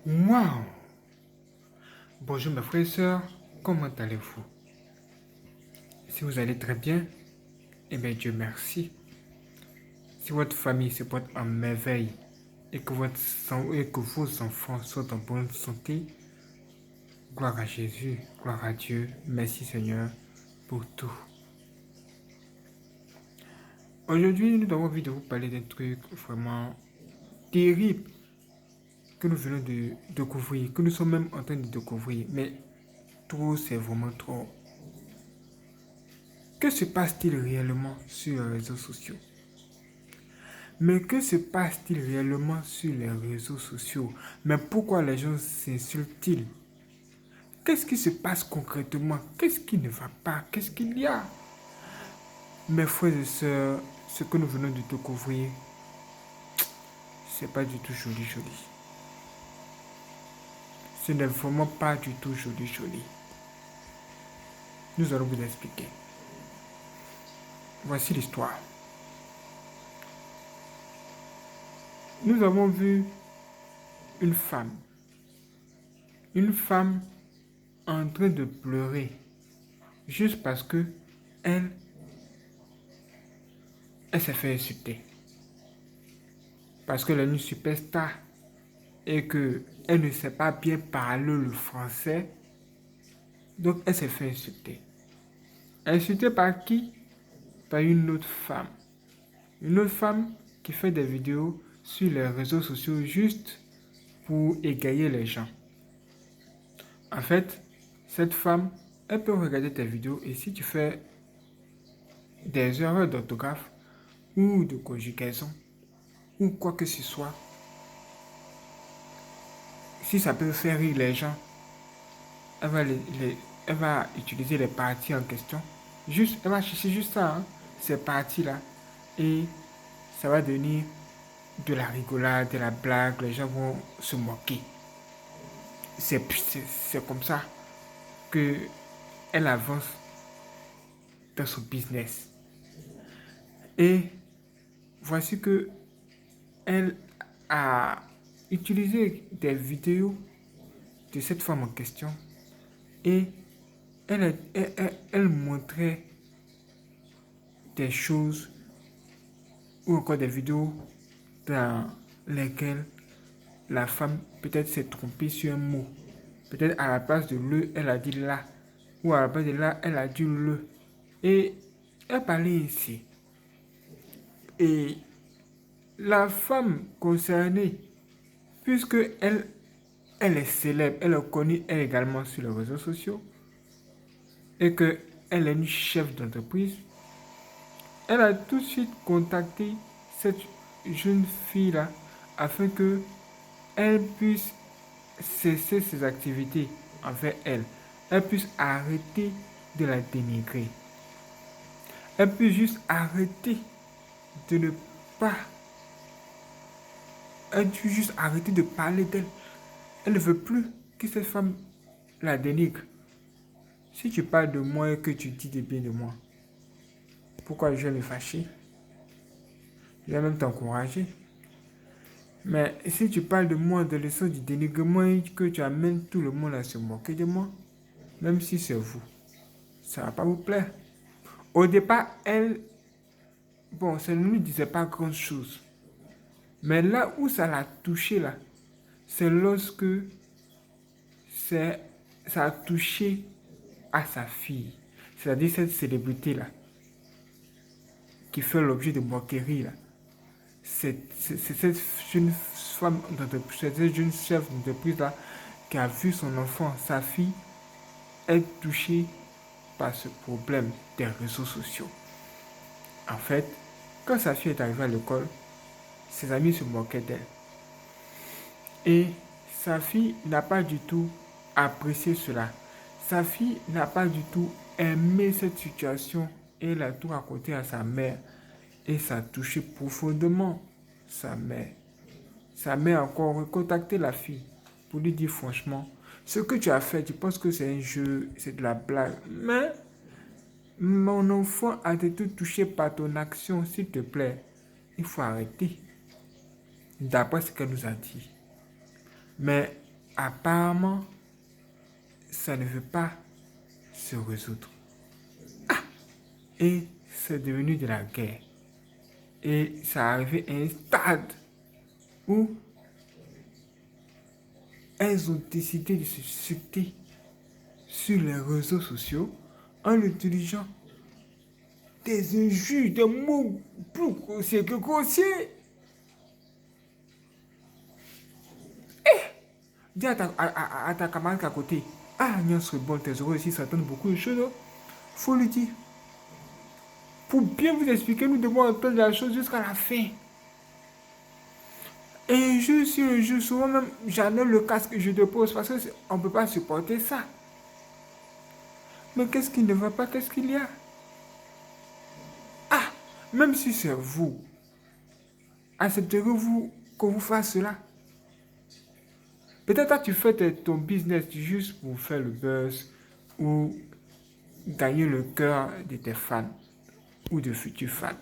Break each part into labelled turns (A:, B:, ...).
A: Waouh! Bonjour mes frères et sœurs, comment allez-vous? Si vous allez très bien, eh bien Dieu merci. Si votre famille se porte en merveille et que, et que vos enfants sont en bonne santé, gloire à Jésus, gloire à Dieu, merci Seigneur pour tout. Aujourd'hui, nous avons envie de vous parler d'un truc vraiment terrible que nous venons de découvrir, que nous sommes même en train de découvrir, mais trop, c'est vraiment trop. Que se passe-t-il réellement sur les réseaux sociaux? Mais que se passe-t-il réellement sur les réseaux sociaux? Mais pourquoi les gens s'insultent-ils? Qu'est-ce qui se passe concrètement? Qu'est-ce qui ne va pas? Qu'est-ce qu'il y a? Mes frères et sœurs, ce que nous venons de découvrir, c'est pas du tout joli, joli. Ce n'est vraiment pas du tout joli, joli. Nous allons vous expliquer. Voici l'histoire. Nous avons vu une femme en train de pleurer juste parce que elle s'est fait insulter. Parce qu'elle est une superstar et qu'elle ne sait pas bien parler le français, donc elle s'est fait insulter. Insultée par qui? Par une autre femme. Une autre femme qui fait des vidéos sur les réseaux sociaux juste pour égayer les gens. En fait, cette femme, elle peut regarder tes vidéos et si tu fais des erreurs d'orthographe ou de conjugaison ou quoi que ce soit, si ça peut faire rire les gens, elle va utiliser les parties en question. Juste, elle va chercher juste ça, hein, ces parties-là. Et ça va devenir de la rigolade, de la blague, les gens vont se moquer. C'est comme ça que elle avance dans son business. Et voici que elle a utilisé des vidéos de cette femme en question et elle montrait des choses ou encore des vidéos dans lesquelles la femme peut-être s'est trompée sur un mot. Peut-être à la place de le, elle a dit là. Ou à la place de là, elle a dit le. Et elle parlait ici. Et la femme concernée, puisque elle est célèbre, elle est connue elle également sur les réseaux sociaux, et qu'elle est une chef d'entreprise, elle a tout de suite contacté cette jeune fille-là afin que elle puisse cesser ses activités envers elle. Elle puisse arrêter de la dénigrer. Elle puisse juste arrêter de ne pas... Elle puisse juste arrêter de parler d'elle. Elle ne veut plus que cette femme la dénigre. Si tu parles de moi et que tu dis de bien de moi, pourquoi je vais me fâcher? Je vais même t'encourager. Mais si tu parles de moi dans le sens du dénigrement et que tu amènes tout le monde à se moquer de moi, même si c'est vous, ça ne va pas vous plaire. Au départ, elle, bon, ça ne lui disait pas grand chose. Mais là où ça l'a touché, là, c'est lorsque ça a touché à sa fille. C'est-à-dire cette célébrité-là, qui fait l'objet de moqueries, là. C'est cette jeune femme, cette jeune chef d'entreprise-là, qui a vu son enfant, sa fille, être touchée par ce problème des réseaux sociaux. En fait, quand sa fille est arrivée à l'école, ses amis se moquaient d'elle. Et sa fille n'a pas du tout apprécié cela. Sa fille n'a pas du tout aimé cette situation et elle a tout raconté à sa mère. Et ça a touché profondément sa mère. Sa mère a encore recontacté la fille pour lui dire franchement, ce que tu as fait, tu penses que c'est un jeu, c'est de la blague. Mais mon enfant a été touché par ton action, s'il te plaît. Il faut arrêter. D'après ce qu'elle nous a dit. Mais apparemment, ça ne veut pas se résoudre. Et c'est devenu de la guerre. Et ça est arrivé à un stade où elles ont décidé de se jeter sur les réseaux sociaux en utilisant des injures, des mots plus grossiers que grossiers. Dis à ta camarade à côté, ah, Nyan serait bon, tes oreilles ici s'attendent beaucoup de choses. Faut lui dire. Pour bien vous expliquer, nous devons entendre la chose jusqu'à la fin. Et un jour, souvent même, j'enlève le casque et je dépose parce qu'on ne peut pas supporter ça. Mais qu'est-ce qui ne va pas? Qu'est-ce qu'il y a? Ah, même si c'est vous, accepterez-vous qu'on vous fasse cela? Peut-être que tu fais ton business juste pour faire le buzz ou gagner le cœur de tes fans ou de futurs fans.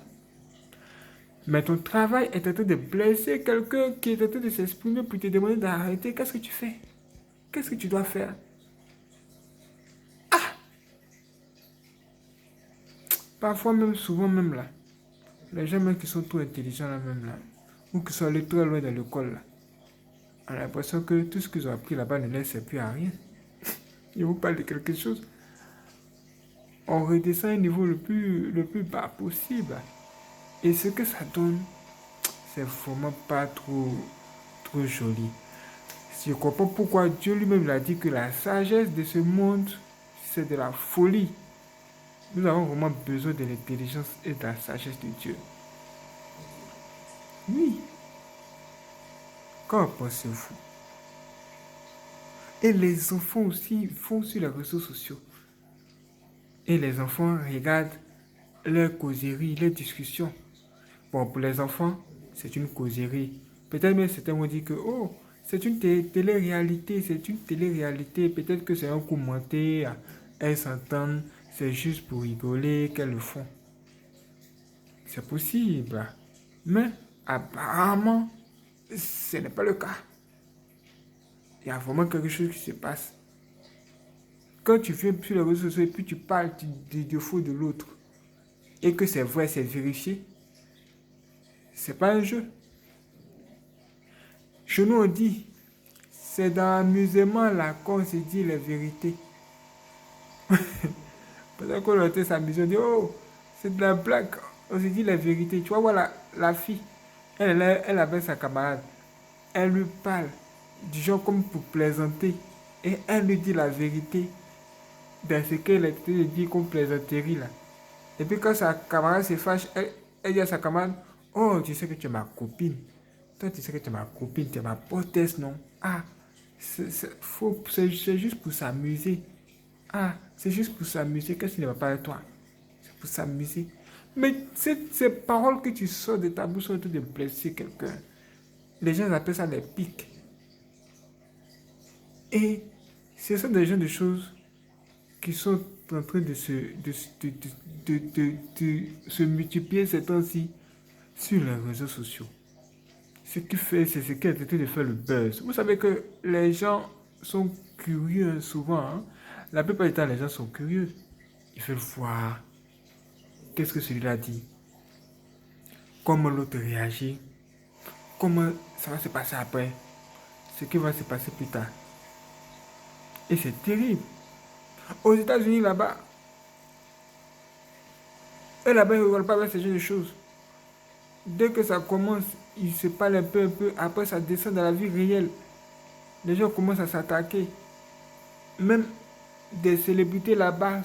A: Mais ton travail est en train de blesser quelqu'un qui est en train de s'exprimer pour te demander d'arrêter. Qu'est-ce que tu fais? Qu'est-ce que tu dois faire? Ah! Parfois même, souvent même là, les gens même qui sont trop intelligents là même là, ou qui sont allés très loin dans l'école là, on a l'impression que tout ce qu'ils ont appris là-bas ne leur sert plus à rien. Je vous parle de quelque chose. On redescend à un niveau le plus bas possible. Et ce que ça donne, c'est vraiment pas trop joli. Je comprends pourquoi Dieu lui-même l'a dit que la sagesse de ce monde, c'est de la folie. Nous avons vraiment besoin de l'intelligence et de la sagesse de Dieu. Oui. Qu'en pensez-vous? Et les enfants aussi font sur les réseaux sociaux. Et les enfants regardent leurs causeries, leurs discussions. Bon, pour les enfants, c'est une causerie. Peut-être même certains vont dire que, oh, c'est une télé-réalité, c'est une télé-réalité. Peut-être que c'est un coup monté, elles s'entendent, c'est juste pour rigoler qu'elles le font. C'est possible. Mais apparemment, ce n'est pas le cas. Il y a vraiment quelque chose qui se passe. Quand tu viens sur les réseaux sociaux et puis tu parles du défaut de l'autre, et que c'est vrai, c'est vérifié, c'est pas un jeu. Chez nous, on dit, c'est dans l'amusement là qu'on se dit les vérités. Pendant qu'on était s'amuser, on dit, oh, c'est de la blague. On se dit les vérités. Tu vois, voilà, la fille, elle avait sa camarade. Elle lui parle, du genre comme pour plaisanter. Et elle lui dit la vérité dans ce qu'elle était de dire comme plaisanterie là. Et puis quand sa camarade se fâche, elle dit à sa camarade, oh, tu sais que tu es ma copine. Toi, tu sais que tu es ma copine, tu es ma potes, non? Ah, c'est juste pour s'amuser. Ah, c'est juste pour s'amuser. Qu'est-ce qui ne va pas avec toi? C'est pour s'amuser. Mais ces paroles que tu sors de ta bouche sont en train de blesser quelqu'un. Les gens appellent ça des pics. Et ce sont des gens de choses qui sont en train de se multiplier ces temps-ci sur les réseaux sociaux. Ce qui fait, c'est ce qui est en train de faire le buzz. Vous savez que les gens sont curieux souvent. Hein? La plupart du temps, les gens sont curieux. Ils veulent voir qu'est-ce que celui-là dit, comment l'autre réagit, comment ça va se passer après, ce qui va se passer plus tard. Et c'est terrible. Aux États-Unis, là-bas, eux, là-bas, ils ne veulent pas voir ce genre de choses. Dès que ça commence, ils se parlent un peu. Après, ça descend dans la vie réelle. Les gens commencent à s'attaquer. Même des célébrités là-bas,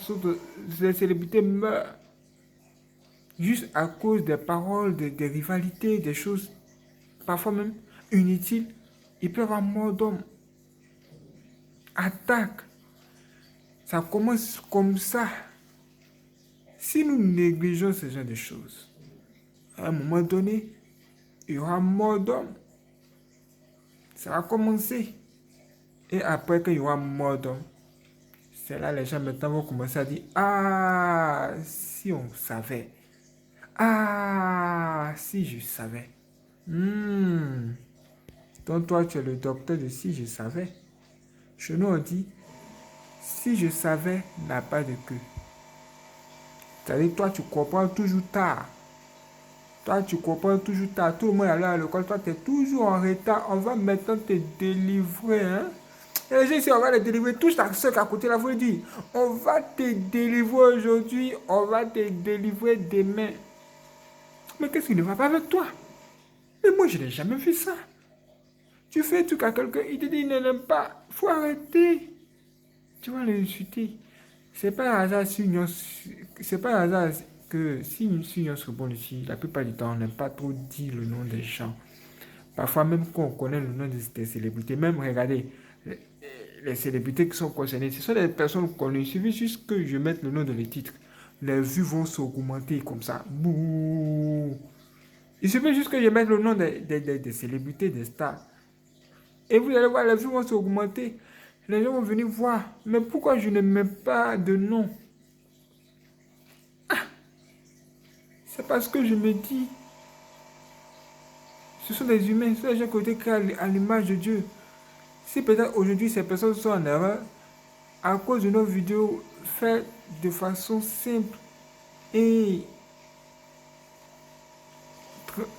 A: les célébrités meurent juste à cause des paroles, des rivalités, des choses parfois même inutiles. Ils peuvent avoir mort d'homme. Attaque. Ça commence comme ça. Si nous négligeons ce genre de choses, à un moment donné, il y aura mort d'homme. Ça va commencer. Et après qu'il y aura mort d'homme, c'est là les gens maintenant vont commencer à dire, ah, si on savait. Ah, si je savais. Donc toi, tu es le docteur de si je savais. Chez nous, on dit, si je savais n'a pas de queue. C'est-à-dire, toi, tu comprends toujours tard. Toi, tu comprends toujours tard. Tout le monde est allé à l'école. Toi, tu es toujours en retard. On va maintenant te délivrer. Hein? Et les gens ici, on va les délivrer. Touche ta soeur à côté là, vous dire, on va te délivrer aujourd'hui. On va te délivrer demain. Mais qu'est-ce qui ne va pas avec toi? Mais moi, je n'ai jamais vu ça. Tu fais un truc à quelqu'un, il te dit, il ne l'aime pas. Il faut arrêter. Tu vas l'insulter. C'est pas un hasard si c'est pas un hasard que si une se bonne ici, la plupart du temps, on n'aime pas trop dire le nom des gens. Parfois, même quand on connaît le nom des célébrités, même regardez, les célébrités qui sont concernées, ce sont des personnes connues. Il suffit juste que je mette le nom dans les titres. Les vues vont s'augmenter comme ça. Bouh. Il suffit juste que je mette le nom des célébrités, des stars. Et vous allez voir, les vues vont s'augmenter. Les gens vont venir voir. Mais pourquoi je ne mets pas de nom? C'est parce que je me dis, ce sont des humains, ce sont des gens qui ont été créés à l'image de Dieu. Si peut-être aujourd'hui ces personnes sont en erreur, à cause de nos vidéos faites de façon simple et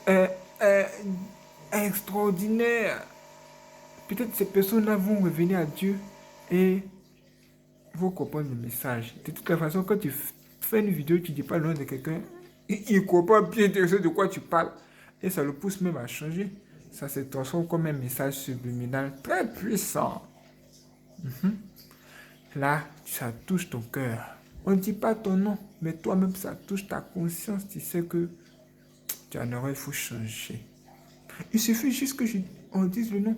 A: euh, euh, extraordinaire, peut-être ces personnes-là vont revenir à Dieu et vont comprendre le message. De toute façon, quand tu fais une vidéo, tu ne dis pas le nom de quelqu'un, il comprend bien de quoi tu parles. Et ça le pousse même à changer. Ça se transforme comme un message subliminal très puissant. Là, ça touche ton cœur. On ne dit pas ton nom, mais toi-même, ça touche ta conscience. Tu sais que tu en aurais, il faut changer. Il suffit juste que on dise le nom.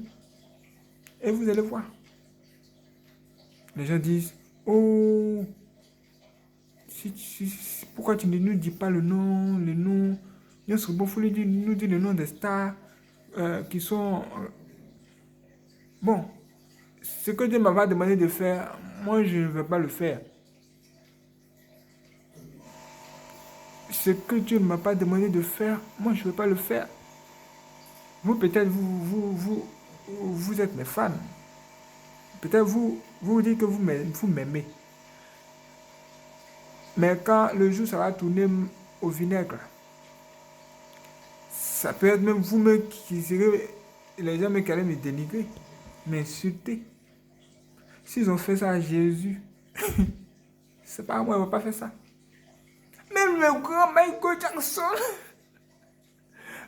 A: Et vous allez voir. Les gens disent, oh, pourquoi tu ne nous dis pas le nom, le nom? Il serait bon, il faut nous dire le nom des stars qui sont... Bon, ce que Dieu m'a demandé de faire, moi, je ne vais pas le faire. Ce que Dieu ne m'a pas demandé de faire, moi, je ne vais pas le faire. Vous, peut-être, vous êtes mes fans. Peut-être, vous dites que vous m'aimez. Mais quand le jour, ça va tourner au vinaigre, ça peut être même vous-même qui serez les gens qui allaient me dénigrer, m'insulter. S'ils ont fait ça à Jésus, c'est pas moi, ils ne vont pas faire ça. Même le grand Michael Jackson,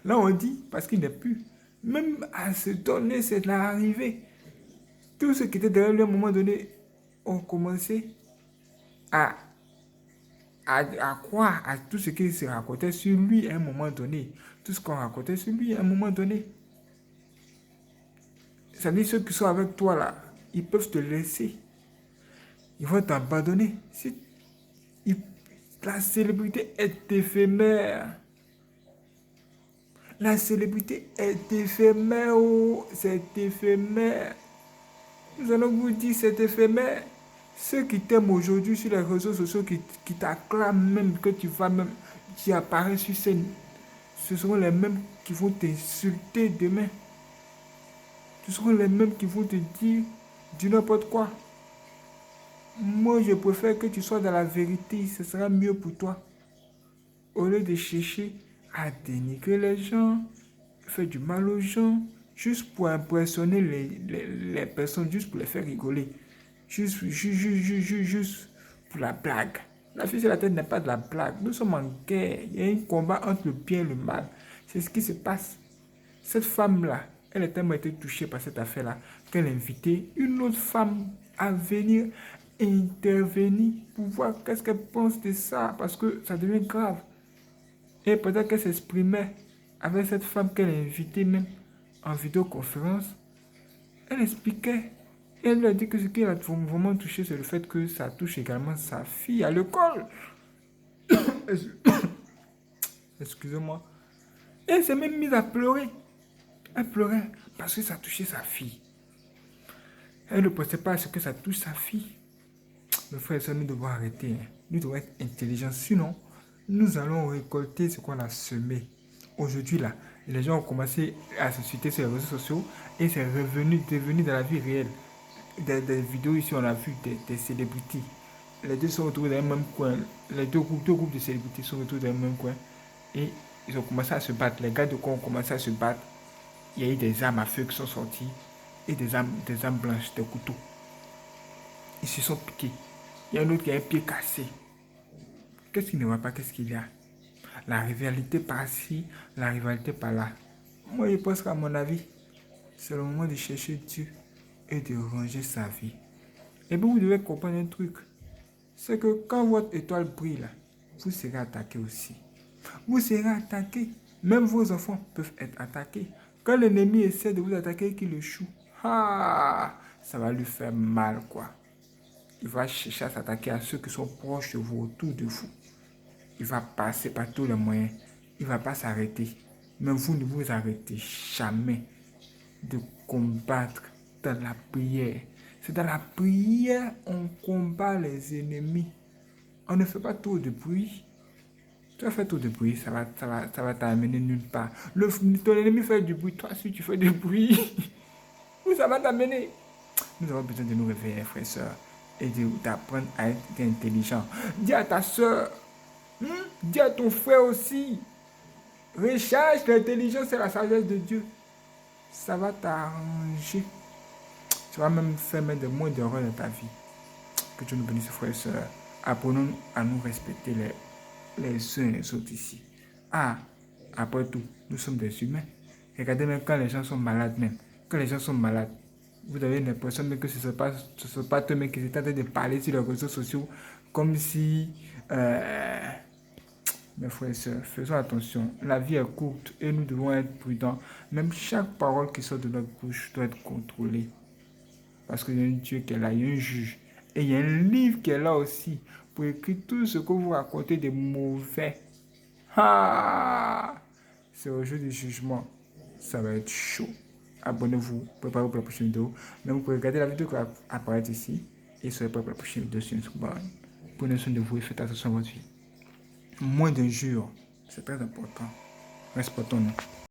A: là on dit, parce qu'il n'est plus, même à se donner, c'est l'arrivée. Tous ceux qui étaient derrière lui à un moment donné ont commencé à croire à tout ce qui se racontait sur lui à un moment donné. Tout ce qu'on racontait sur lui à un moment donné. Ça dit ceux qui sont avec toi là, ils peuvent te laisser. Ils vont t'abandonner. La célébrité est éphémère. La célébrité est éphémère. Oh, c'est éphémère. Nous allons vous dire c'est éphémère. Ceux qui t'aiment aujourd'hui sur les réseaux sociaux, qui t'acclament même, que tu vas même, qui apparaissent sur scène, ce seront les mêmes qui vont t'insulter demain. Ce seront les mêmes qui vont te dire du n'importe quoi. Moi, je préfère que tu sois dans la vérité. Ce sera mieux pour toi. Au lieu de chercher à dénigrer les gens, faire du mal aux gens, juste pour impressionner les personnes, juste pour les faire rigoler. Juste pour la blague. La vie sur la terre n'est pas de la blague. Nous sommes en guerre. Il y a un combat entre le bien et le mal. C'est ce qui se passe. Cette femme-là, elle a tellement été touchée par cette affaire-là qu'elle a invité une autre femme à venir intervenir pour voir qu'est-ce qu'elle pense de ça, parce que ça devient grave. Et peut-être qu'elle s'exprimait avec cette femme qu'elle a invitée même en vidéoconférence. Elle expliquait. Et elle lui a dit que ce qui l'a vraiment touché, c'est le fait que ça touche également sa fille à l'école. Excusez-moi. Et elle s'est même mise à pleurer. Elle pleurait parce que ça touchait sa fille. Elle ne pensait pas à ce que ça touche sa fille. Mes frères et sœurs, nous devons arrêter. Nous devons être intelligents. Sinon, nous allons récolter ce qu'on a semé. Aujourd'hui, là, les gens ont commencé à se citer sur les réseaux sociaux et c'est devenu dans la vie réelle. des vidéos ici, on a vu des célébrités. Les deux sont retrouvés dans le même coin. Les deux groupes de célébrités sont retrouvés dans le même coin. Et ils ont commencé à se battre. Les gars de coin ont commencé à se battre. Il y a eu des armes à feu qui sont sorties. Et des armes blanches, des couteaux. Ils se sont piqués. Il y a un autre qui a un pied cassé. Qu'est-ce qui ne va pas? Qu'est-ce qu'il y a? La rivalité par-ci, la rivalité par-là. Moi, je pense qu'à mon avis, c'est le moment de chercher Dieu et de ranger sa vie. Et bien, vous devez comprendre un truc. C'est que quand votre étoile brille, là, vous serez attaqué aussi. Vous serez attaqué. Même vos enfants peuvent être attaqués. Quand l'ennemi essaie de vous attaquer et qu'il échoue, ça va lui faire mal, quoi. Il va chercher à s'attaquer à ceux qui sont proches de vous, autour de vous. Il va passer par tous les moyens. Il ne va pas s'arrêter. Mais vous ne vous arrêtez jamais de combattre dans la prière. C'est dans la prière qu'on combat les ennemis. On ne fait pas trop de bruit. Tu vas faire trop de bruit, ça va t'amener nulle part. Ton ennemi fait du bruit, toi si tu fais du bruit, où ça va t'amener? Nous avons besoin de nous réveiller, frères et sœurs, et d'apprendre à être intelligent. Dis à ta soeur, dis à ton frère aussi, recherche l'intelligence et la sagesse de Dieu. Ça va t'arranger. Tu vas même faire de moins d'erreurs dans ta vie. Que Dieu nous bénisse, frères et sœurs. Apprenons à nous respecter les uns et les autres ici. Après tout, nous sommes des humains. Regardez même quand les gens sont malades même. Quand les gens sont malades, vous avez l'impression que ce ne sont pas eux-mêmes qui étaient en train de parler sur les réseaux sociaux comme si... Mes frères et sœurs, faisons attention. La vie est courte et nous devons être prudents. Même chaque parole qui sort de notre bouche doit être contrôlée. Parce qu'il y a un Dieu qui est là, il y a un juge. Et il y a un livre qui est là aussi pour écrire tout ce que vous racontez de mauvais. C'est au jour du jugement. Ça va être chaud. Abonnez-vous, préparez-vous pour la prochaine vidéo. Mais vous pouvez regarder la vidéo qui va apparaître ici. Et soyez prêts pour la prochaine vidéo sur Instagram. Prenez soin de vous et faites attention à votre vie. Moins d'injures, c'est très important. Respectons-nous.